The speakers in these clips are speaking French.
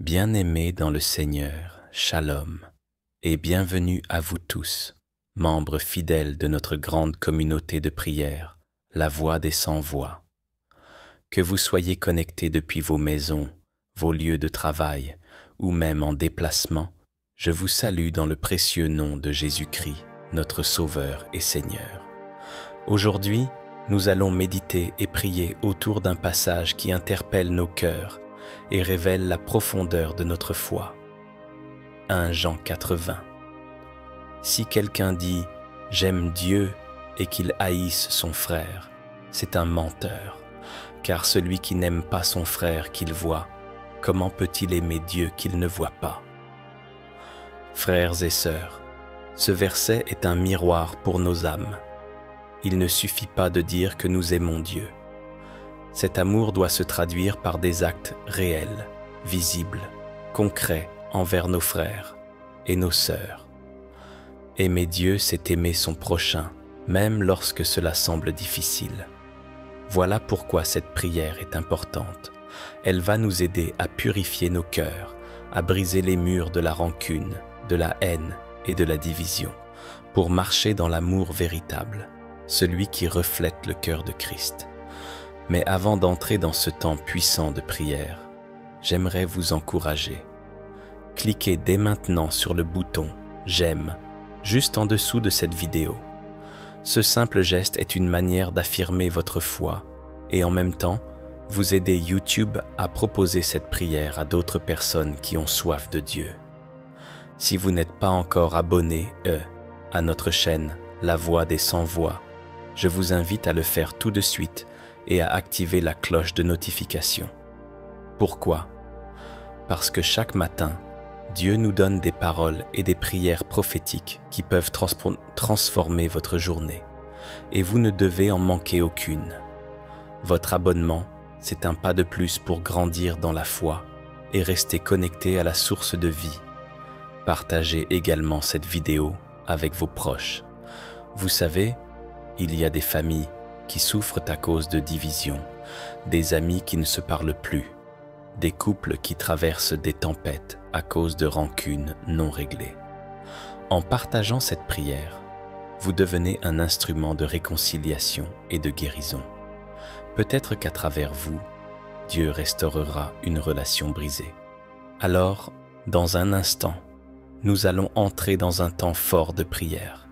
Bien-aimés dans le Seigneur, Shalom, et bienvenue à vous tous, membres fidèles de notre grande communauté de prière, la Voix des Sans-Voix. Que vous soyez connectés depuis vos maisons, vos lieux de travail, ou même en déplacement, je vous salue dans le précieux nom de Jésus-Christ, notre Sauveur et Seigneur. Aujourd'hui, nous allons méditer et prier autour d'un passage qui interpelle nos cœurs et révèle la profondeur de notre foi. 1 Jean 4:20. Si quelqu'un dit « J'aime Dieu » et qu'il haïsse son frère, c'est un menteur, car celui qui n'aime pas son frère qu'il voit, comment peut-il aimer Dieu qu'il ne voit pas? Frères et sœurs, ce verset est un miroir pour nos âmes. Il ne suffit pas de dire que nous aimons Dieu. Cet amour doit se traduire par des actes réels, visibles, concrets envers nos frères et nos sœurs. Aimer Dieu, c'est aimer son prochain, même lorsque cela semble difficile. Voilà pourquoi cette prière est importante. Elle va nous aider à purifier nos cœurs, à briser les murs de la rancune, de la haine et de la division, pour marcher dans l'amour véritable, celui qui reflète le cœur de Christ. Mais avant d'entrer dans ce temps puissant de prière, j'aimerais vous encourager. Cliquez dès maintenant sur le bouton « J'aime » juste en dessous de cette vidéo. Ce simple geste est une manière d'affirmer votre foi et en même temps, vous aider YouTube à proposer cette prière à d'autres personnes qui ont soif de Dieu. Si vous n'êtes pas encore abonné, à notre chaîne La Voix des Sans-Voix, je vous invite à le faire tout de suite et à activer la cloche de notification. Pourquoi? Parce que chaque matin, Dieu nous donne des paroles et des prières prophétiques qui peuvent transformer votre journée, et vous ne devez en manquer aucune. Votre abonnement, c'est un pas de plus pour grandir dans la foi et rester connecté à la source de vie. Partagez également cette vidéo avec vos proches. Vous savez, il y a des familles qui souffrent à cause de divisions, des amis qui ne se parlent plus, des couples qui traversent des tempêtes à cause de rancunes non réglées. En partageant cette prière, vous devenez un instrument de réconciliation et de guérison. Peut-être qu'à travers vous, Dieu restaurera une relation brisée. Alors, dans un instant, nous allons entrer dans un temps fort de prière.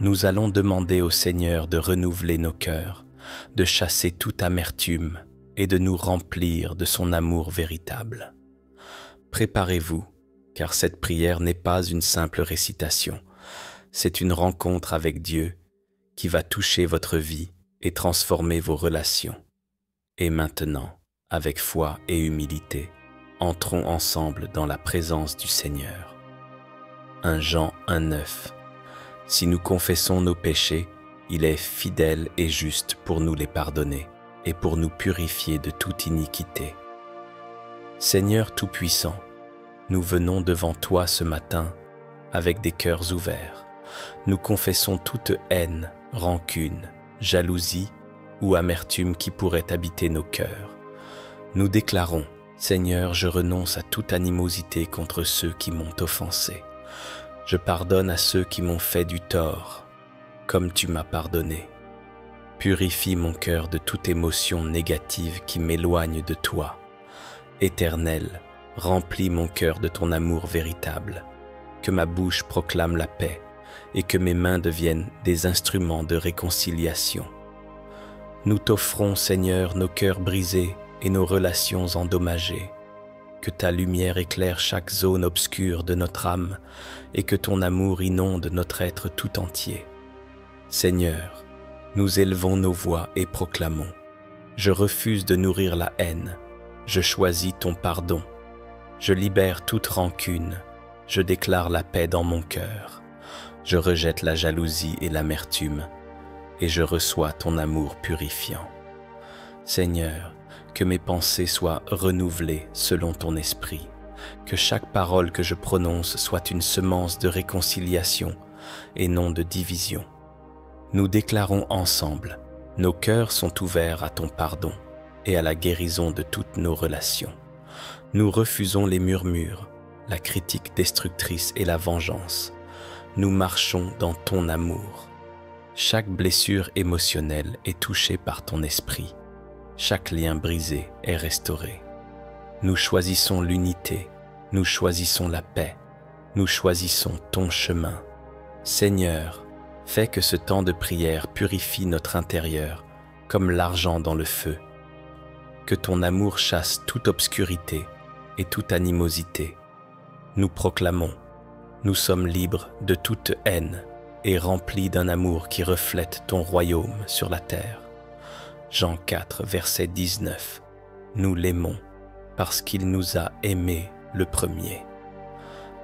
Nous allons demander au Seigneur de renouveler nos cœurs, de chasser toute amertume et de nous remplir de son amour véritable. Préparez-vous, car cette prière n'est pas une simple récitation, c'est une rencontre avec Dieu qui va toucher votre vie et transformer vos relations. Et maintenant, avec foi et humilité, entrons ensemble dans la présence du Seigneur. 1 Jean 1:9. Si nous confessons nos péchés, il est fidèle et juste pour nous les pardonner et pour nous purifier de toute iniquité. Seigneur Tout-Puissant, nous venons devant toi ce matin avec des cœurs ouverts. Nous confessons toute haine, rancune, jalousie ou amertume qui pourrait habiter nos cœurs. Nous déclarons, Seigneur, je renonce à toute animosité contre ceux qui m'ont offensé. Je pardonne à ceux qui m'ont fait du tort, comme tu m'as pardonné. Purifie mon cœur de toute émotion négative qui m'éloigne de toi. Éternel, remplis mon cœur de ton amour véritable, que ma bouche proclame la paix et que mes mains deviennent des instruments de réconciliation. Nous t'offrons, Seigneur, nos cœurs brisés et nos relations endommagées. Que ta lumière éclaire chaque zone obscure de notre âme et que ton amour inonde notre être tout entier. Seigneur, nous élevons nos voix et proclamons. Je refuse de nourrir la haine. Je choisis ton pardon. Je libère toute rancune. Je déclare la paix dans mon cœur. Je rejette la jalousie et l'amertume et je reçois ton amour purifiant. Seigneur, que mes pensées soient renouvelées selon ton esprit, que chaque parole que je prononce soit une semence de réconciliation et non de division. Nous déclarons ensemble, nos cœurs sont ouverts à ton pardon et à la guérison de toutes nos relations. Nous refusons les murmures, la critique destructrice et la vengeance. Nous marchons dans ton amour. Chaque blessure émotionnelle est touchée par ton esprit. Chaque lien brisé est restauré. Nous choisissons l'unité, nous choisissons la paix, nous choisissons ton chemin. Seigneur, fais que ce temps de prière purifie notre intérieur comme l'argent dans le feu. Que ton amour chasse toute obscurité et toute animosité. Nous proclamons, nous sommes libres de toute haine et remplis d'un amour qui reflète ton royaume sur la terre. Jean 4, verset 19. Nous l'aimons parce qu'il nous a aimés le premier.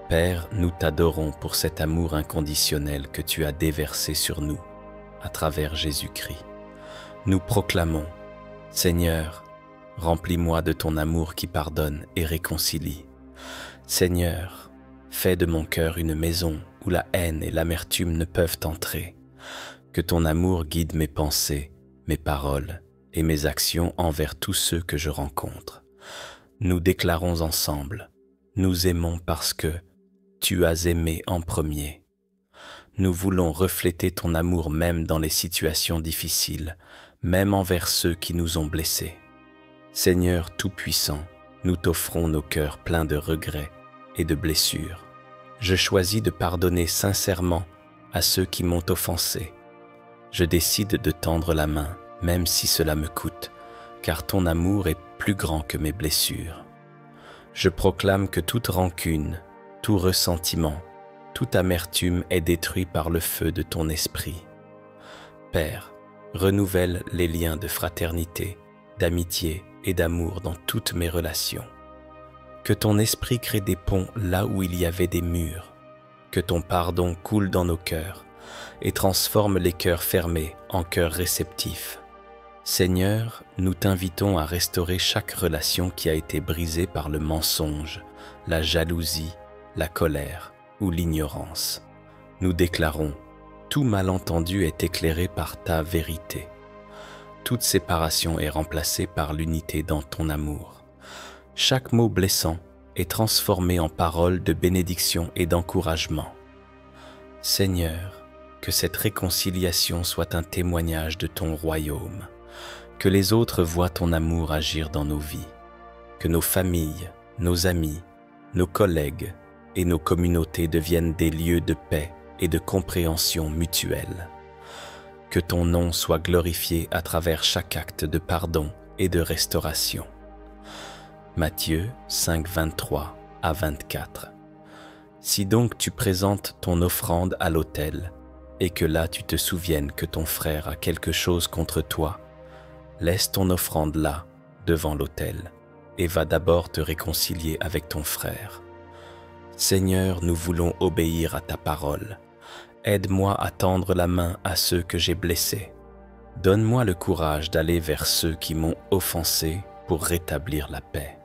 Père, nous t'adorons pour cet amour inconditionnel que tu as déversé sur nous à travers Jésus-Christ. Nous proclamons, Seigneur, remplis-moi de ton amour qui pardonne et réconcilie. Seigneur, fais de mon cœur une maison où la haine et l'amertume ne peuvent entrer. Que ton amour guide mes pensées, mes paroles et mes actions envers tous ceux que je rencontre. Nous déclarons ensemble, nous aimons parce que tu as aimé en premier. Nous voulons refléter ton amour même dans les situations difficiles, même envers ceux qui nous ont blessés. Seigneur Tout-Puissant, nous t'offrons nos cœurs pleins de regrets et de blessures. Je choisis de pardonner sincèrement à ceux qui m'ont offensé. Je décide de tendre la main, même si cela me coûte, car ton amour est plus grand que mes blessures. Je proclame que toute rancune, tout ressentiment, toute amertume est détruit par le feu de ton esprit. Père, renouvelle les liens de fraternité, d'amitié et d'amour dans toutes mes relations. Que ton esprit crée des ponts là où il y avait des murs. Que ton pardon coule dans nos cœurs et transforme les cœurs fermés en cœurs réceptifs. Seigneur, nous t'invitons à restaurer chaque relation qui a été brisée par le mensonge, la jalousie, la colère ou l'ignorance. Nous déclarons, tout malentendu est éclairé par ta vérité. Toute séparation est remplacée par l'unité dans ton amour. Chaque mot blessant est transformé en paroles de bénédiction et d'encouragement. Seigneur, que cette réconciliation soit un témoignage de ton royaume, que les autres voient ton amour agir dans nos vies, que nos familles, nos amis, nos collègues et nos communautés deviennent des lieux de paix et de compréhension mutuelle. Que ton nom soit glorifié à travers chaque acte de pardon et de restauration. Matthieu 5, 23 à 24. Si donc tu présentes ton offrande à l'autel, et que là tu te souviennes que ton frère a quelque chose contre toi, laisse ton offrande là, devant l'autel, et va d'abord te réconcilier avec ton frère. Seigneur, nous voulons obéir à ta parole. Aide-moi à tendre la main à ceux que j'ai blessés. Donne-moi le courage d'aller vers ceux qui m'ont offensé pour rétablir la paix.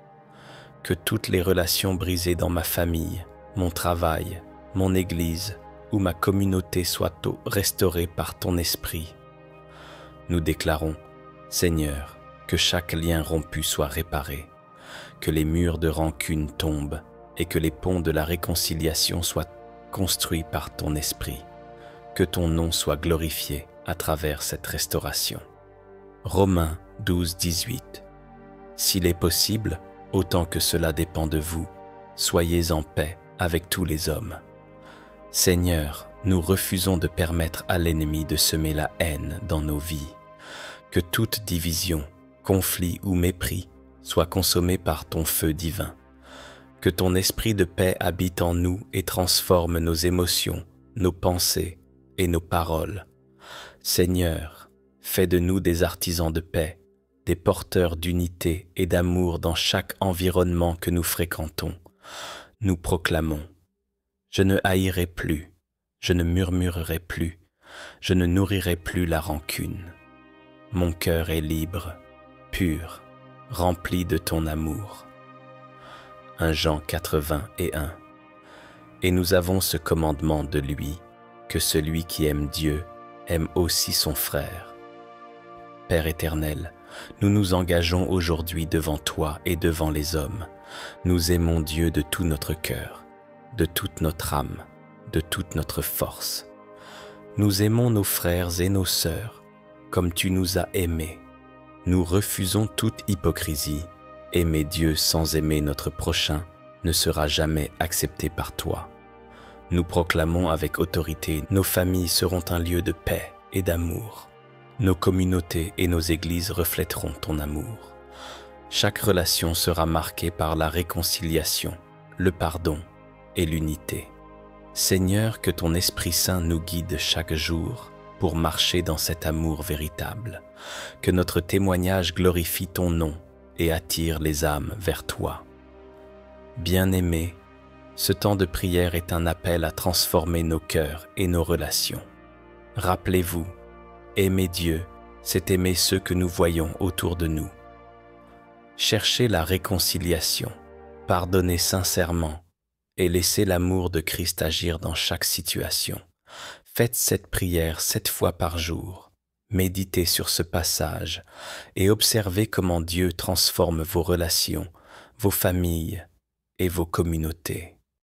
Que toutes les relations brisées dans ma famille, mon travail, mon église ou ma communauté soient restaurées par ton esprit. Nous déclarons, Seigneur, que chaque lien rompu soit réparé, que les murs de rancune tombent et que les ponts de la réconciliation soient construits par ton esprit. Que ton nom soit glorifié à travers cette restauration. Romains 12, 18. S'il est possible, autant que cela dépend de vous, soyez en paix avec tous les hommes. Seigneur, nous refusons de permettre à l'ennemi de semer la haine dans nos vies. Que toute division, conflit ou mépris soit consommé par ton feu divin. Que ton esprit de paix habite en nous et transforme nos émotions, nos pensées et nos paroles. Seigneur, fais de nous des artisans de paix, des porteurs d'unité et d'amour dans chaque environnement que nous fréquentons. Nous proclamons, je ne haïrai plus, je ne murmurerai plus, je ne nourrirai plus la rancune. Mon cœur est libre, pur, rempli de ton amour. 1 Jean 4:21. Et nous avons ce commandement de lui, que celui qui aime Dieu aime aussi son frère. Père éternel, nous nous engageons aujourd'hui devant toi et devant les hommes, Nous aimons Dieu de tout notre cœur, de toute notre âme, de toute notre force. Nous aimons nos frères et nos sœurs, comme tu nous as aimés. Nous refusons toute hypocrisie. Aimer Dieu sans aimer notre prochain ne sera jamais accepté par toi. Nous proclamons avec autorité, nos familles seront un lieu de paix et d'amour. Nos communautés et nos églises reflèteront ton amour. Chaque relation sera marquée par la réconciliation, le pardon et l'unité. Seigneur, que ton Esprit Saint nous guide chaque jour pour marcher dans cet amour véritable. Que notre témoignage glorifie ton nom et attire les âmes vers toi. Bien-aimés, ce temps de prière est un appel à transformer nos cœurs et nos relations. Rappelez-vous, aimer Dieu, c'est aimer ceux que nous voyons autour de nous. Cherchez la réconciliation, pardonnez sincèrement et laissez l'amour de Christ agir dans chaque situation. Faites cette prière 7 fois par jour. Méditez sur ce passage et observez comment Dieu transforme vos relations, vos familles et vos communautés.